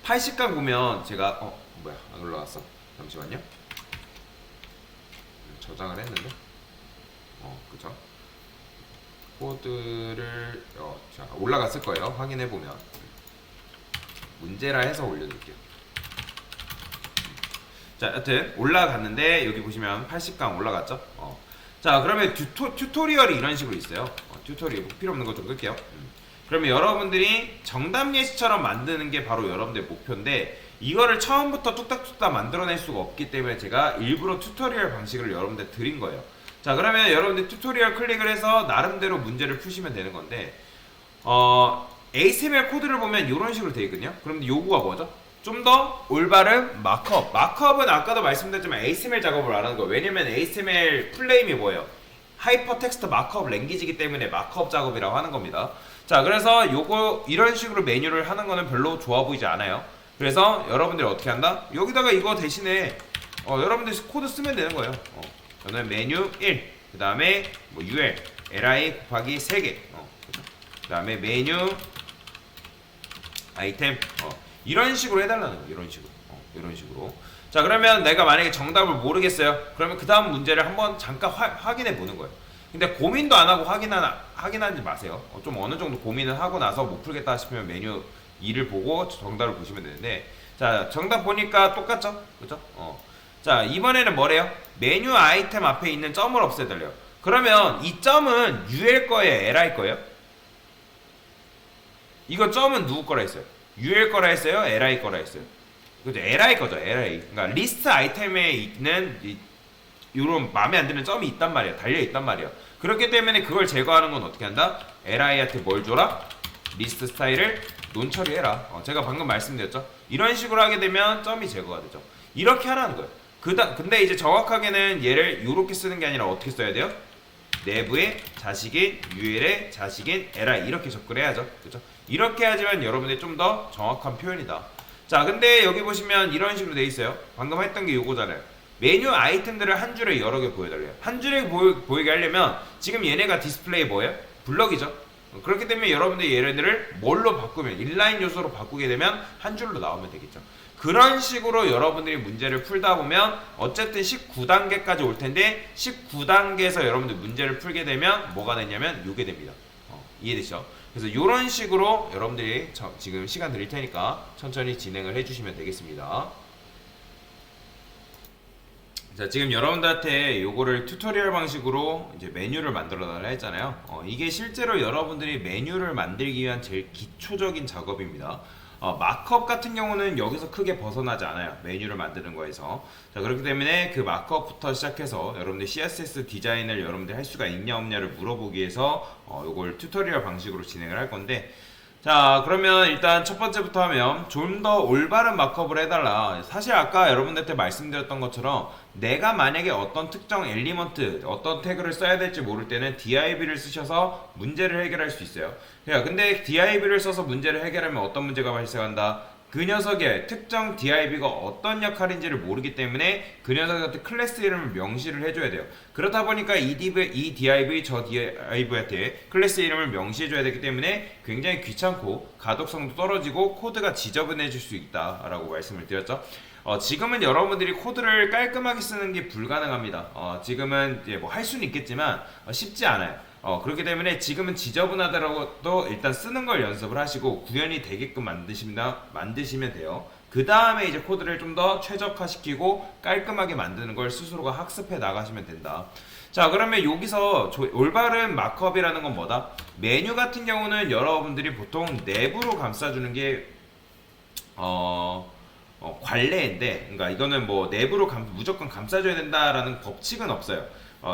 80강 보면 제가 뭐야 안 올라갔어. 잠시만요. 저장을 했는데 그죠? 코드를 자 올라갔을 거예요. 확인해 보면 문제라 해서 올려줄게요. 자 여튼 올라갔는데 여기 보시면 80강 올라갔죠? 자 그러면 튜토리얼이 이런 식으로 있어요. 튜토리얼 필요 없는 거 좀 끌게요. 그러면 여러분들이 정답 예시처럼 만드는 게 바로 여러분들의 목표인데 이거를 처음부터 뚝딱뚝딱 만들어낼 수가 없기 때문에 제가 일부러 튜토리얼 방식을 여러분들 드린 거예요. 자 그러면 여러분들 튜토리얼 클릭을 해서 나름대로 문제를 푸시면 되는 건데 HTML 코드를 보면 이런 식으로 되어 있거든요. 그럼 요구가 뭐죠? 좀 더 올바른 마크업. 마크업은 아까도 말씀드렸지만 HTML 작업을 안 하는 거예요. 왜냐면 HTML 플레임이 뭐예요? 하이퍼 텍스트 마크업 랭귀지이기 때문에 마크업 작업이라고 하는 겁니다. 자 그래서 요거 이런 식으로 메뉴를 하는 거는 별로 좋아 보이지 않아요. 그래서 여러분들이 어떻게 한다? 여기다가 이거 대신에 여러분들이 코드 쓰면 되는 거예요. 저는 메뉴 1, 그 다음에 뭐 UL, li 곱하기 3개, 그 다음에 메뉴 아이템, 이런 식으로 해달라는 거예요. 이런 식으로. 자 그러면 내가 만약에 정답을 모르겠어요. 그러면 그 다음 문제를 한번 잠깐 확인해 보는 거예요. 근데 고민도 안 하고 확인하지 마세요. 좀 어느 정도 고민을 하고 나서 못 풀겠다 싶으면 메뉴 2를 보고 정답을 보시면 되는데 자 정답 보니까 똑같죠? 그죠? 자 이번에는 뭐래요? 메뉴 아이템 앞에 있는 점을 없애달래요. 그러면 이 점은 UL 거예요? LI 거예요? 이거 점은 누구 거라 했어요? UL 거라 했어요? LI 거라 했어요? 그죠? LI 거죠. LI. 그러니까 리스트 아이템에 있는 이런 마음에 안 드는 점이 있단 말이야. 달려 있단 말이야. 그렇기 때문에 그걸 제거하는 건 어떻게 한다? LI한테 뭘 줘라? 리스트 스타일을 논 처리해라. 제가 방금 말씀드렸죠. 이런 식으로 하게 되면 점이 제거가 되죠. 이렇게 하라는 거예요. 근데 이제 정확하게는 얘를 이렇게 쓰는 게 아니라 어떻게 써야 돼요? 내부의 자식인 UL의 자식인 LI 이렇게 접근을 해야죠. 그죠? 이렇게 하지만 여러분들이 좀 더 정확한 표현이다. 자 근데 여기 보시면 이런 식으로 돼 있어요. 방금 했던 게 요거잖아요. 메뉴 아이템들을 한 줄에 여러 개 보여달래요. 한 줄에 보이게 하려면 지금 얘네가 디스플레이 뭐예요? 블럭이죠. 그렇기 때문에 여러분들이 얘네들을 뭘로 바꾸면 인라인 요소로 바꾸게 되면 한 줄로 나오면 되겠죠. 그런 식으로 여러분들이 문제를 풀다 보면 어쨌든 19단계까지 올 텐데 19단계에서 여러분들 문제를 풀게 되면 뭐가 되냐면 요게 됩니다. 이해되시죠? 그래서 이런 식으로 여러분들이 지금 시간 드릴 테니까 천천히 진행을 해주시면 되겠습니다. 자 지금 여러분들한테 요거를 튜토리얼 방식으로 이제 메뉴를 만들어 달라 했잖아요. 이게 실제로 여러분들이 메뉴를 만들기 위한 제일 기초적인 작업입니다. 마크업 같은 경우는 여기서 크게 벗어나지 않아요. 메뉴를 만드는 거에서. 자 그렇기 때문에 그 마크업부터 시작해서 여러분들 CSS 디자인을 여러분들 할 수가 있냐 없냐를 물어보기 위해서 요걸 튜토리얼 방식으로 진행을 할 건데 자 그러면 일단 첫 번째부터 하면 좀 더 올바른 마크업을 해달라. 사실 아까 여러분들한테 말씀드렸던 것처럼 내가 만약에 어떤 특정 엘리먼트 어떤 태그를 써야 될지 모를 때는 div를 쓰셔서 문제를 해결할 수 있어요. 근데 div를 써서 문제를 해결하면 어떤 문제가 발생한다? 그 녀석의 특정 div가 어떤 역할인지를 모르기 때문에 그 녀석한테 클래스 이름을 명시를 해줘야 돼요. 그렇다 보니까 이 div 저 div한테 클래스 이름을 명시해줘야 되기 때문에 굉장히 귀찮고 가독성도 떨어지고 코드가 지저분해질 수 있다라고 말씀을 드렸죠. 지금은 여러분들이 코드를 깔끔하게 쓰는 게 불가능합니다. 지금은 이제 뭐 할 수는 있겠지만 쉽지 않아요. 그렇기 때문에 지금은 지저분하더라도 일단 쓰는 걸 연습을 하시고 구현이 되게끔 만드시면 돼요. 그 다음에 이제 코드를 좀 더 최적화시키고 깔끔하게 만드는 걸 스스로가 학습해 나가시면 된다. 자 그러면 여기서 올바른 마크업이라는 건 뭐다? 메뉴 같은 경우는 여러분들이 보통 내부로 감싸주는 게 관례인데, 그러니까 이거는 뭐 내부로 무조건 감싸줘야 된다라는 법칙은 없어요.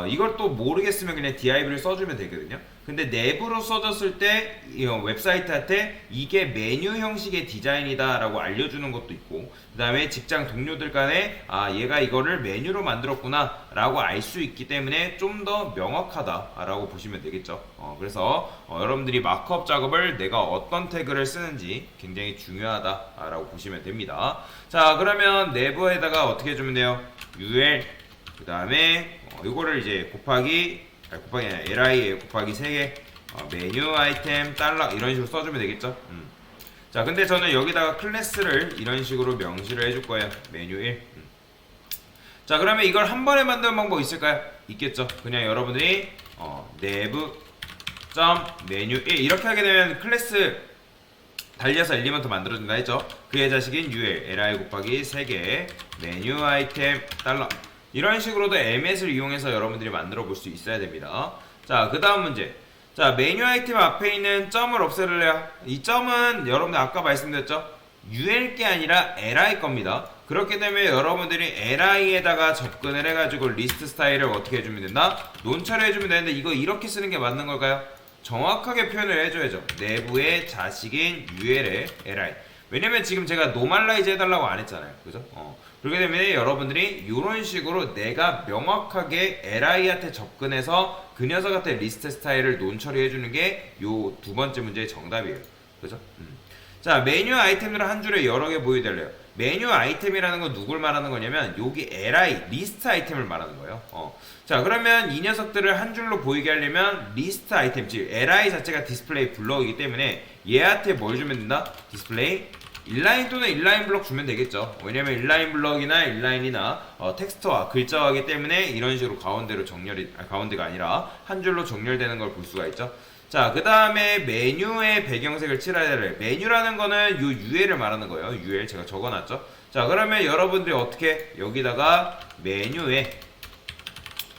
이걸 또 모르겠으면 그냥 div를 써주면 되거든요. 근데 내부로 써줬을 때 웹사이트한테 이게 메뉴 형식의 디자인이다 라고 알려주는 것도 있고, 그 다음에 직장 동료들 간에 얘가 이거를 메뉴로 만들었구나 라고 알 수 있기 때문에 좀 더 명확하다 라고 보시면 되겠죠. 그래서 여러분들이 마크업 작업을 내가 어떤 태그를 쓰는지 굉장히 중요하다 라고 보시면 됩니다. 자 그러면 내부에다가 어떻게 해주면 돼요? ul 그 다음에 이거를 이제 곱하기 아니라 li 곱하기 3개 메뉴 아이템 달러 이런 식으로 써주면 되겠죠. 자, 근데 저는 여기다가 클래스를 이런 식으로 명시를 해줄 거예요. 메뉴 1. 자, 그러면 이걸 한 번에 만드는 방법 있을까요? 있겠죠. 그냥 여러분들이 nev 메뉴 1 이렇게 하게 되면 클래스 달려서 엘리먼트 만들어준다 했죠. 그의 자식인 ul li 곱하기 3개 메뉴 아이템 달러 이런 식으로도 ms를 이용해서 여러분들이 만들어 볼 수 있어야 됩니다. 자, 그 다음 문제. 자, 메뉴 아이템 앞에 있는 점을 없애려요. 이 점은 여러분들 아까 말씀드렸죠. ul 게 아니라 li 겁니다. 그렇기 때문에 여러분들이 li에다가 접근을 해가지고 리스트 스타일을 어떻게 해주면 된다? 논 처리해주면 되는데 이거 이렇게 쓰는 게 맞는 걸까요? 정확하게 표현을 해줘야죠. 내부의 자식인 ul의 li. 왜냐면 지금 제가 노멀라이즈 해달라고 안 했잖아요. 그죠? 그렇기 때문에 여러분들이 이런 식으로 내가 명확하게 li한테 접근해서 그 녀석한테 리스트 스타일을 논 처리해주는 게 요 두 번째 문제의 정답이에요. 그죠? 자, 메뉴 아이템들을 한 줄에 여러 개 보여달래요. 메뉴 아이템이라는 건 누굴 말하는 거냐면 여기 li 리스트 아이템을 말하는 거예요. 자, 그러면 이 녀석들을 한 줄로 보이게 하려면 리스트 아이템, 즉 li 자체가 디스플레이 블럭이기 때문에 얘한테 뭘 주면 된다? 디스플레이 인라인 또는 인라인 블럭 주면 되겠죠. 왜냐면 인라인 블럭이나 인라인이나 텍스트와 글자화기 때문에 이런 식으로 가운데로 가운데가 아니라 한 줄로 정렬되는 걸 볼 수가 있죠. 자, 그 다음에 메뉴의 배경색을 칠해야 될 메뉴라는 거는 요 UL을 말하는 거예요. UL 제가 적어놨죠. 자, 그러면 여러분들이 어떻게 여기다가 메뉴에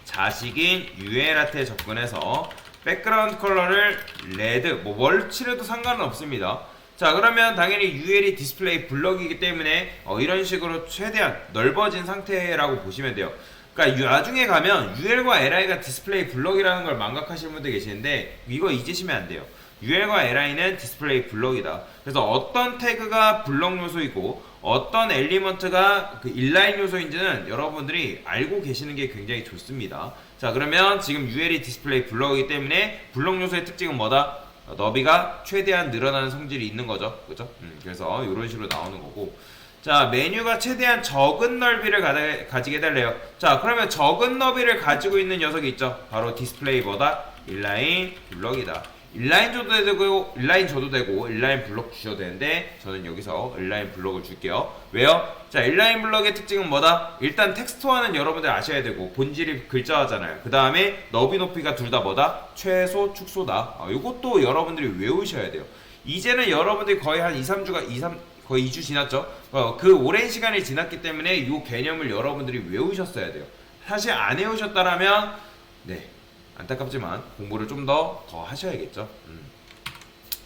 자식인 UL한테 접근해서 백그라운드 컬러를 레드 뭘 칠해도 상관은 없습니다. 자, 그러면 당연히 UL이 디스플레이 블럭이기 때문에 이런 식으로 최대한 넓어진 상태라고 보시면 돼요. 그러니까 나중에 가면 UL과 li가 디스플레이 블럭이라는 걸 망각하시는 분들 계시는데 이거 잊으시면 안 돼요. UL과 li는 디스플레이 블럭이다. 그래서 어떤 태그가 블럭 요소이고 어떤 엘리먼트가 그 인라인 요소인지는 여러분들이 알고 계시는 게 굉장히 좋습니다. 자, 그러면 지금 UL이 디스플레이 블럭이기 때문에 블럭 요소의 특징은 뭐다? 너비가 최대한 늘어나는 성질이 있는 거죠. 그죠? 그래서 이런 식으로 나오는 거고. 자, 메뉴가 최대한 적은 넓이를 가지게 해달래요. 자, 그러면 적은 너비를 가지고 있는 녀석이 있죠. 바로 디스플레이 뭐다? 인라인 블럭이다. 인라인 줘도 되고, 인라인 줘도 되고, 인라인 블럭 주셔도 되는데, 저는 여기서 인라인 블럭을 줄게요. 왜요? 자, 인라인 블럭의 특징은 뭐다? 일단 텍스트화는 여러분들 아셔야 되고, 본질이 글자화잖아요. 그 다음에 너비 높이가 둘 다 뭐다? 최소, 축소다. 이것도 여러분들이 외우셔야 돼요. 이제는 여러분들이 거의 한 2, 3주가, 거의 2주 지났죠? 그 오랜 시간이 지났기 때문에 이 개념을 여러분들이 외우셨어야 돼요. 사실 안 외우셨다라면, 네. 안타깝지만 공부를 좀 더 하셔야겠죠.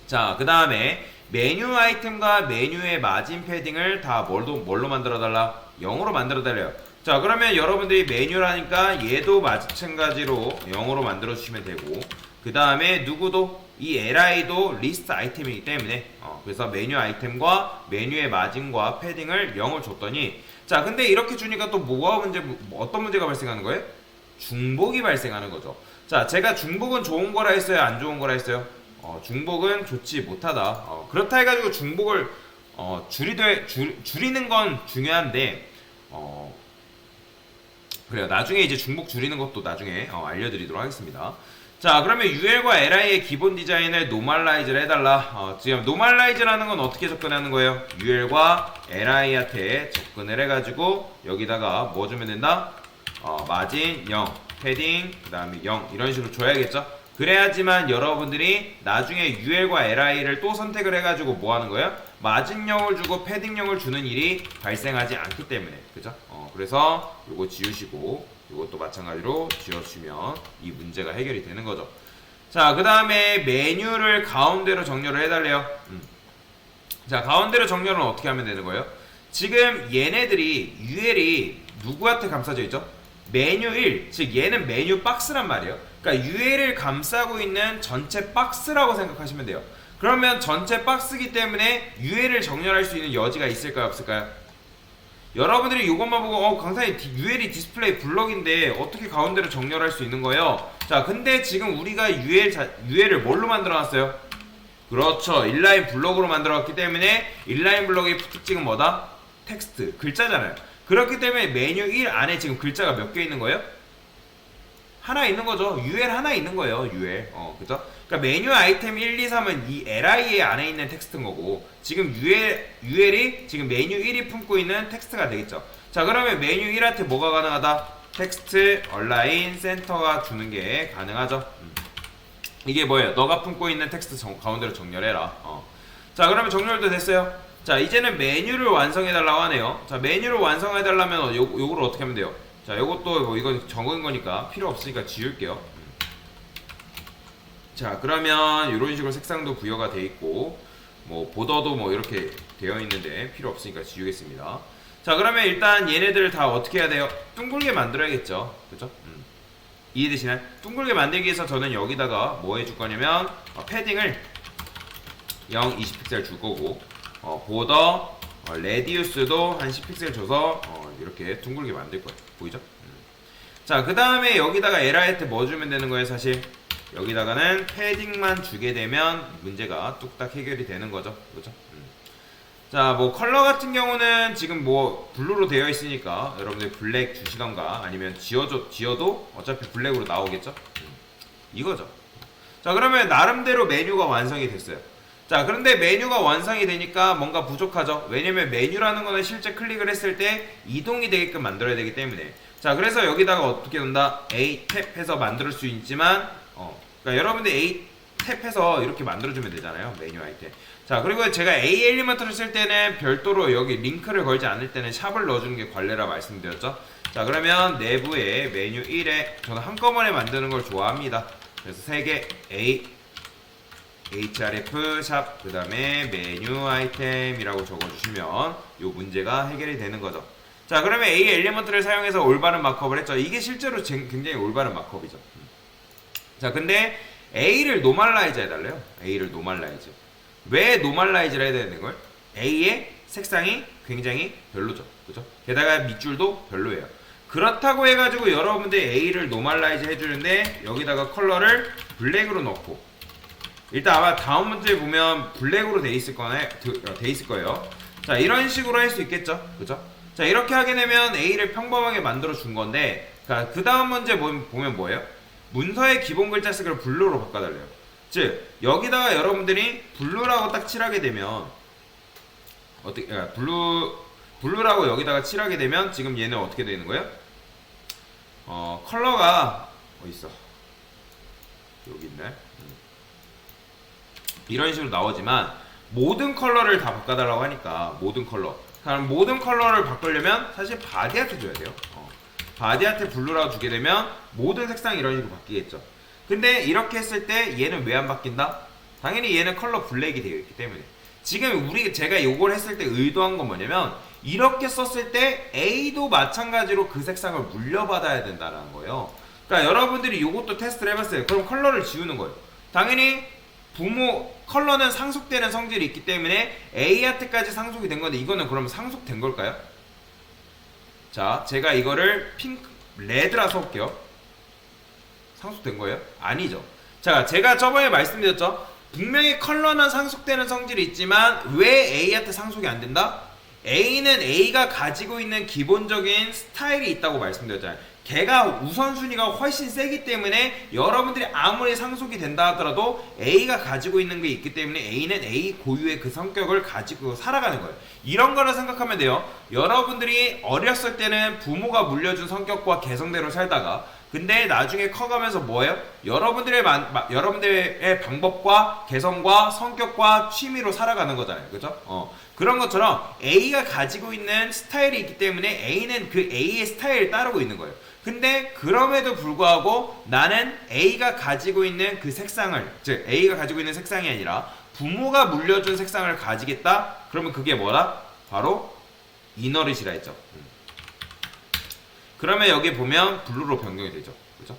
자, 그 다음에 메뉴 아이템과 메뉴의 마진 패딩을 다 뭘로 만들어달라? 0으로 만들어달래요. 자, 그러면 여러분들이 메뉴라니까 얘도 마찬가지로 0으로 만들어주시면 되고, 그 다음에 누구도 이 li도 리스트 아이템이기 때문에 그래서 메뉴 아이템과 메뉴의 마진과 패딩을 0을 줬더니, 자, 근데 이렇게 주니까 또 어떤 문제가 발생하는 거예요? 중복이 발생하는 거죠. 자, 제가 중복은 좋은 거라 했어요? 안 좋은 거라 했어요? 중복은 좋지 못하다. 그렇다 해가지고 중복을 줄이는 건 중요한데, 그래요. 나중에 이제 중복 줄이는 것도 나중에 알려드리도록 하겠습니다. 자, 그러면 UL과 li의 기본 디자인을 노멀라이즈를 해달라. 지금 노멀라이즈라는 건 어떻게 접근하는 거예요? UL과 li한테 접근을 해가지고 여기다가 뭐 주면 된다? 마진 0, 패딩, 그 다음에 0 이런 식으로 줘야겠죠? 그래야지만 여러분들이 나중에 UL과 li를 또 선택을 해가지고 뭐 하는 거예요? 마진 0을 주고 패딩 0을 주는 일이 발생하지 않기 때문에, 그죠? 그래서 요거 지우시고 이것도 마찬가지로 지워주시면 이 문제가 해결이 되는 거죠. 자, 그 다음에 메뉴를 가운데로 정렬을 해달래요. 자, 가운데로 정렬은 어떻게 하면 되는 거예요? 지금 얘네들이 UL이 누구한테 감싸져 있죠? 메뉴 1, 즉 얘는 메뉴 박스란 말이에요. 그러니까 UL을 감싸고 있는 전체 박스라고 생각하시면 돼요. 그러면 전체 박스기 때문에 UL을 정렬할 수 있는 여지가 있을까요, 없을까요? 여러분들이 이것만 보고 강사님 UL이 디스플레이 블럭인데 어떻게 가운데로 정렬할 수 있는 거예요? 자, 근데 지금 우리가 UL을 뭘로 만들어놨어요? 그렇죠, 인라인 블럭으로 만들어놨기 때문에 인라인 블럭의 특징은 뭐다? 텍스트, 글자잖아요. 그렇기 때문에 메뉴 1 안에 지금 글자가 몇 개 있는 거예요? 하나 있는 거죠. UL 하나 있는 거예요. UL. 그죠? 그러니까 메뉴 아이템 1, 2, 3은 이 li 안에 있는 텍스트인 거고 지금 UL이 지금 메뉴 1이 품고 있는 텍스트가 되겠죠. 자 그러면 메뉴 1한테 뭐가 가능하다? 텍스트 얼라인 센터가 주는 게 가능하죠. 이게 뭐예요? 너가 품고 있는 텍스트 가운데로 정렬해라. 자 그러면 정렬도 됐어요. 자 이제는 메뉴를 완성해 달라고 하네요. 자 메뉴를 완성해 달라면 요거를 어떻게 하면 돼요? 자 요것도 뭐 이건 적은 거니까 필요 없으니까 지울게요. 자 그러면 이런 식으로 색상도 부여가 돼 있고 뭐 보더도 뭐 이렇게 되어 있는데 필요 없으니까 지우겠습니다. 자 그러면 일단 얘네들을 다 어떻게 해야 돼요? 둥글게 만들어야겠죠. 그죠? 이해되시나요? 둥글게 만들기 위해서 저는 여기다가 뭐 해줄 거냐면 패딩을 0, 20픽셀 줄 거고 보더 레디우스도 한 10픽셀 줘서 이렇게 둥글게 만들 거예요. 보이죠? 자 그 다음에 여기다가 LI한테 뭐 주면 되는 거예요? 사실 여기다가는 패딩만 주게 되면 문제가 뚝딱 해결이 되는 거죠. 그죠? 자, 뭐 컬러 같은 경우는 지금 뭐 블루로 되어 있으니까 여러분들 블랙 주시던가 아니면 지어도 어차피 블랙으로 나오겠죠? 이거죠. 자, 그러면 나름대로 메뉴가 완성이 됐어요. 자, 그런데 메뉴가 완성이 되니까 뭔가 부족하죠? 왜냐면 메뉴라는 거는 실제 클릭을 했을 때 이동이 되게끔 만들어야 되기 때문에. 자, 그래서 여기다가 어떻게 된다? A 탭 해서 만들 수 있지만, 그러니까 여러분들 A 탭 해서 이렇게 만들어주면 되잖아요. 메뉴 아이템. 자 그리고 제가 A 엘리먼트를 쓸 때는 별도로 여기 링크를 걸지 않을 때는 샵을 넣어주는 게 관례라 말씀드렸죠. 자 그러면 내부에 메뉴 1에 저는 한꺼번에 만드는 걸 좋아합니다. 그래서 3개 A href 샵 그 다음에 메뉴 아이템이라고 적어주시면 요 문제가 해결이 되는 거죠. 자 그러면 A 엘리먼트를 사용해서 올바른 마크업을 했죠. 이게 실제로 굉장히 올바른 마크업이죠. 자 근데 A를 노멀라이즈 해달래요. A를 노멀라이즈. 왜 노멀라이즈를 해야 되는 걸? A의 색상이 굉장히 별로죠. 그죠? 게다가 밑줄도 별로예요. 그렇다고 해가지고 여러분들 A를 노멀라이즈 해주는데 여기다가 컬러를 블랙으로 넣고 일단 아마 다음 문제 보면 블랙으로 돼 있을 거예요. 자 이런 식으로 할 수 있겠죠. 그죠? 자 이렇게 하게 되면 A를 평범하게 만들어 준 건데 그 다음 문제 보면 뭐예요? 문서의 기본 글자 색을 블루로 바꿔달래요. 즉 여기다가 여러분들이 블루라고 딱 칠하게 되면 어떻게 블루라고 여기다가 칠하게 되면 지금 얘는 어떻게 되는 거예요? 컬러가 어디 있어? 여기 있네. 이런 식으로 나오지만 모든 컬러를 다 바꿔달라고 하니까 모든 컬러. 그럼 모든 컬러를 바꾸려면 사실 바디한테 줘야 돼요. 바디한테 블루라고 주게 되면 모든 색상이 이런 식으로 바뀌겠죠. 근데 이렇게 했을 때 얘는 왜 안 바뀐다? 당연히 얘는 컬러 블랙이 되어 있기 때문에. 지금 제가 요걸 했을 때 의도한 건 뭐냐면 이렇게 썼을 때 A도 마찬가지로 그 색상을 물려받아야 된다는 거예요. 그러니까 여러분들이 요것도 테스트를 해봤어요. 그럼 컬러를 지우는 거예요. 당연히 컬러는 상속되는 성질이 있기 때문에 A한테까지 상속이 된 건데 이거는 그러면 상속된 걸까요? 자, 제가 이거를 레드라 써볼게요. 상속된 거예요? 아니죠. 자, 제가 저번에 말씀드렸죠. 분명히 컬러는 상속되는 성질이 있지만 왜 A한테 상속이 안 된다? A는 A가 가지고 있는 기본적인 스타일이 있다고 말씀드렸잖아요. 걔가 우선순위가 훨씬 세기 때문에 여러분들이 아무리 상속이 된다 하더라도 A가 가지고 있는 게 있기 때문에 A는 A 고유의 그 성격을 가지고 살아가는 거예요. 이런 거를 생각하면 돼요. 여러분들이 어렸을 때는 부모가 물려준 성격과 개성대로 살다가 근데 나중에 커가면서 뭐예요? 여러분들의 방법과 개성과 성격과 취미로 살아가는 거잖아요. 그죠? 그런 것처럼 A가 가지고 있는 스타일이 있기 때문에 A는 그 A의 스타일을 따르고 있는 거예요. 근데 그럼에도 불구하고 나는 A가 가지고 있는 그 색상을, 즉 A가 가지고 있는 색상이 아니라 부모가 물려준 색상을 가지겠다? 그러면 그게 뭐다? 바로 이너릿이라 했죠. 그러면 여기 보면 블루로 변경이 되죠. 그죠?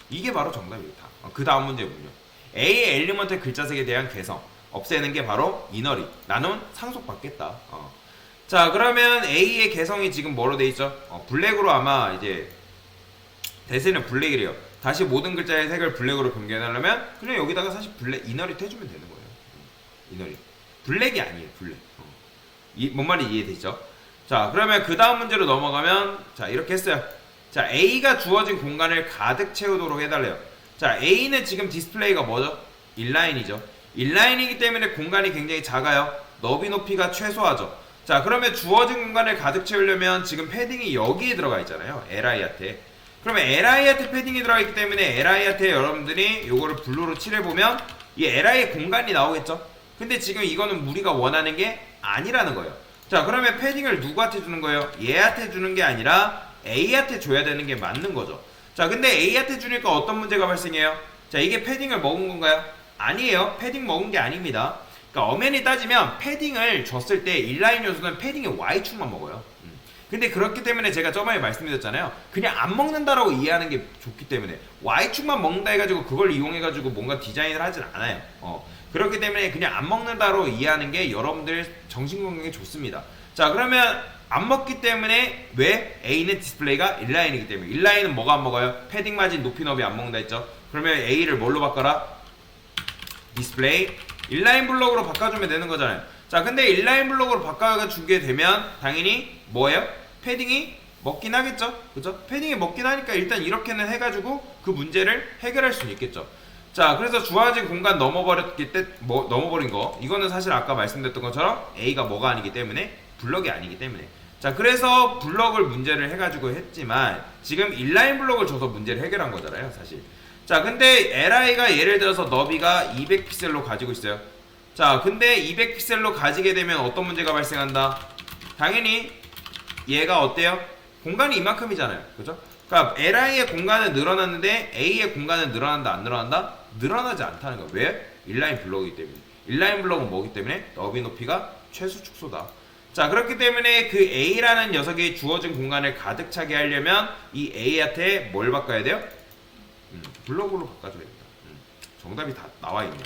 이게 바로 정답입니다. 그 다음 문제군요. A 엘리먼트 글자색에 대한 개성 없애는 게 바로 이너릿. 나는 상속받겠다. 자 그러면 A의 개성이 지금 뭐로 돼 있죠? 블랙으로 아마 이제 대세는 블랙이래요. 다시 모든 글자의 색을 블랙으로 변경하려면 그냥 여기다가 사실 블랙 이너릿 해주면 되는 거예요. 이너릿. 블랙이 아니에요. 블랙. 뭔 말인지 이해되죠? 자 그러면 그 다음 문제로 넘어가면 자 이렇게 했어요. 자 A가 주어진 공간을 가득 채우도록 해달래요. 자, A는 지금 디스플레이가 뭐죠? 인라인이죠. 인라인이기 때문에 공간이 굉장히 작아요. 너비 높이가 최소하죠. 자, 그러면 주어진 공간을 가득 채우려면 지금 패딩이 여기에 들어가 있잖아요. LI한테. 그러면 LI한테 패딩이 들어가 있기 때문에 LI한테 여러분들이 요거를 블루로 칠해보면 이 LI의 공간이 나오겠죠. 근데 지금 이거는 우리가 원하는 게 아니라는 거예요. 자, 그러면 패딩을 누구한테 주는 거예요? 얘한테 주는 게 아니라 A한테 줘야 되는 게 맞는 거죠. 자, 근데 A한테 주니까 어떤 문제가 발생해요? 자, 이게 패딩을 먹은 건가요? 아니에요. 패딩 먹은 게 아닙니다. 그러니까 엄연히 따지면 패딩을 줬을 때 인라인 요소는 패딩의 Y축만 먹어요. 근데 그렇기 때문에 제가 저번에 말씀드렸잖아요. 그냥 안 먹는다라고 이해하는 게 좋기 때문에 Y축만 먹는다 해가지고 그걸 이용해가지고 뭔가 디자인을 하진 않아요. 그렇기 때문에 그냥 안 먹는다로 이해하는 게 여러분들 정신건강에 좋습니다. 자, 그러면 안 먹기 때문에 왜? A는 디스플레이가 인라인이기 때문에. 인라인은 뭐가 안 먹어요? 패딩 마진 높이 너비 안 먹는다 했죠. 그러면 A를 뭘로 바꿔라? 디스플레이 인라인 블록으로 바꿔주면 되는 거잖아요. 자, 근데 인라인 블록으로 바꿔주게 되면 당연히 뭐예요? 패딩이 먹긴 하겠죠. 그죠? 패딩이 먹긴 하니까 일단 이렇게는 해가지고 그 문제를 해결할 수는 있겠죠. 자, 그래서 주어진 공간 넘어버린 거, 이거는 사실 아까 말씀드렸던 것처럼 A가 뭐가 아니기 때문에 블럭이 아니기 때문에. 자, 그래서 블럭을 문제를 해가지고 했지만 지금 인라인 블럭을 줘서 문제를 해결한 거잖아요, 사실. 자, 근데 LI가 예를 들어서 너비가 200픽셀로 가지고 있어요. 자, 근데 200픽셀로 가지게 되면 어떤 문제가 발생한다? 당연히 얘가 어때요? 공간이 이만큼이잖아요. 그죠? 그러니까 LI의 공간은 늘어났는데 A의 공간은 늘어난다, 안 늘어난다? 늘어나지 않다는 거예요. 왜? 인라인 블록이기 때문에. 인라인 블록은 뭐기 때문에? 너비 높이가 최소 축소다. 자, 그렇기 때문에 그 A라는 녀석이 주어진 공간을 가득 차게 하려면 이 A한테 뭘 바꿔야 돼요? 블록으로 바꿔줘야 됩니다. 정답이 다 나와 있네요.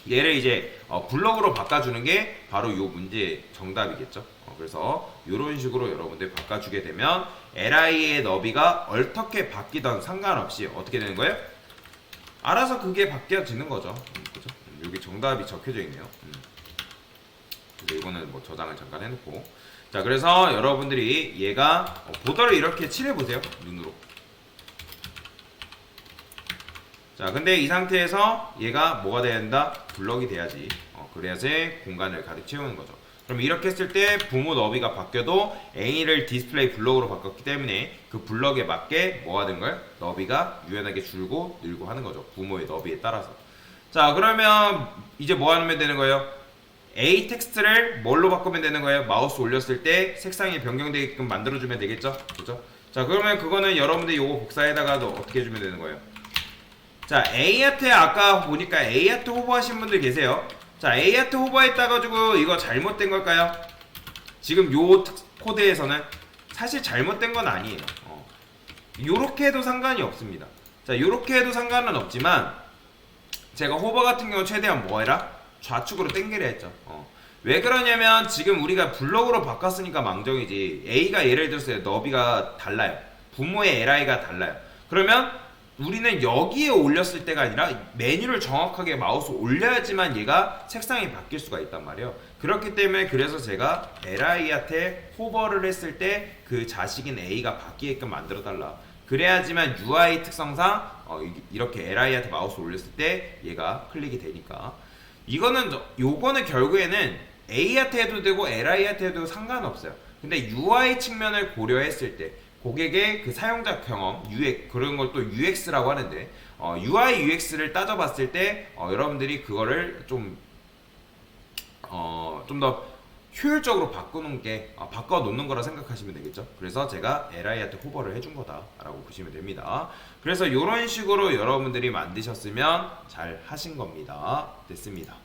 얘를 이제 블록으로 바꿔주는 게 바로 이 문제의 정답이겠죠. 그래서 이런 식으로 여러분들 바꿔주게 되면 LI의 너비가 어떻게 바뀌던 상관없이 어떻게 되는 거예요? 알아서 그게 바뀌어지는 거죠. 그죠? 여기 정답이 적혀져 있네요. 그래서 이거는 뭐 저장을 잠깐 해놓고. 자, 그래서 여러분들이 얘가 보더를 이렇게 칠해보세요. 눈으로. 자, 근데 이 상태에서 얘가 뭐가 돼야 된다? 블럭이 돼야지. 그래야지 공간을 가득 채우는 거죠. 그럼 이렇게 했을 때 부모 너비가 바뀌어도 A를 디스플레이 블럭으로 바꿨기 때문에 그 블럭에 맞게 뭐가 된 거예요? 너비가 유연하게 줄고 늘고 하는 거죠. 부모의 너비에 따라서. 자, 그러면 이제 뭐 하면 되는 거예요? A 텍스트를 뭘로 바꾸면 되는 거예요? 마우스 올렸을 때 색상이 변경되게끔 만들어주면 되겠죠? 그죠? 자, 그러면 그거는 여러분들 요거 복사에다가도 어떻게 해주면 되는 거예요? 자, A하트 아까 보니까 A하트 호버하신 분들 계세요. 자, A하트 호버했다가지고 이거 잘못된 걸까요? 지금 요 코드에서는 사실 잘못된 건 아니에요. 요렇게 해도 상관이 없습니다. 자, 요렇게 해도 상관은 없지만 제가 호버 같은 경우 최대한 뭐 해라? 좌측으로 당기려 했죠. 왜 그러냐면 지금 우리가 블록으로 바꿨으니까 망정이지. A가 예를 들어서 너비가 달라요. 부모의 LI가 달라요. 그러면 우리는 여기에 올렸을 때가 아니라 메뉴를 정확하게 마우스 올려야지만 얘가 색상이 바뀔 수가 있단 말이에요. 그렇기 때문에 그래서 제가 LI한테 호버를 했을 때 그 자식인 A가 바뀌게끔 만들어 달라. 그래야지만 UI 특성상 이렇게 LI한테 마우스 올렸을 때 얘가 클릭이 되니까. 요거는 결국에는 A한테 해도 되고 LI한테 해도 상관없어요. 근데 UI 측면을 고려했을 때 고객의 그 사용자 경험, UX, 그런 걸 또 UX라고 하는데 UI, UX를 따져봤을 때 여러분들이 그거를 좀 더 효율적으로 바꿔놓는 거라 생각하시면 되겠죠. 그래서 제가 LI한테 호버를 해준 거다라고 보시면 됩니다. 그래서 이런 식으로 여러분들이 만드셨으면 잘 하신 겁니다. 됐습니다.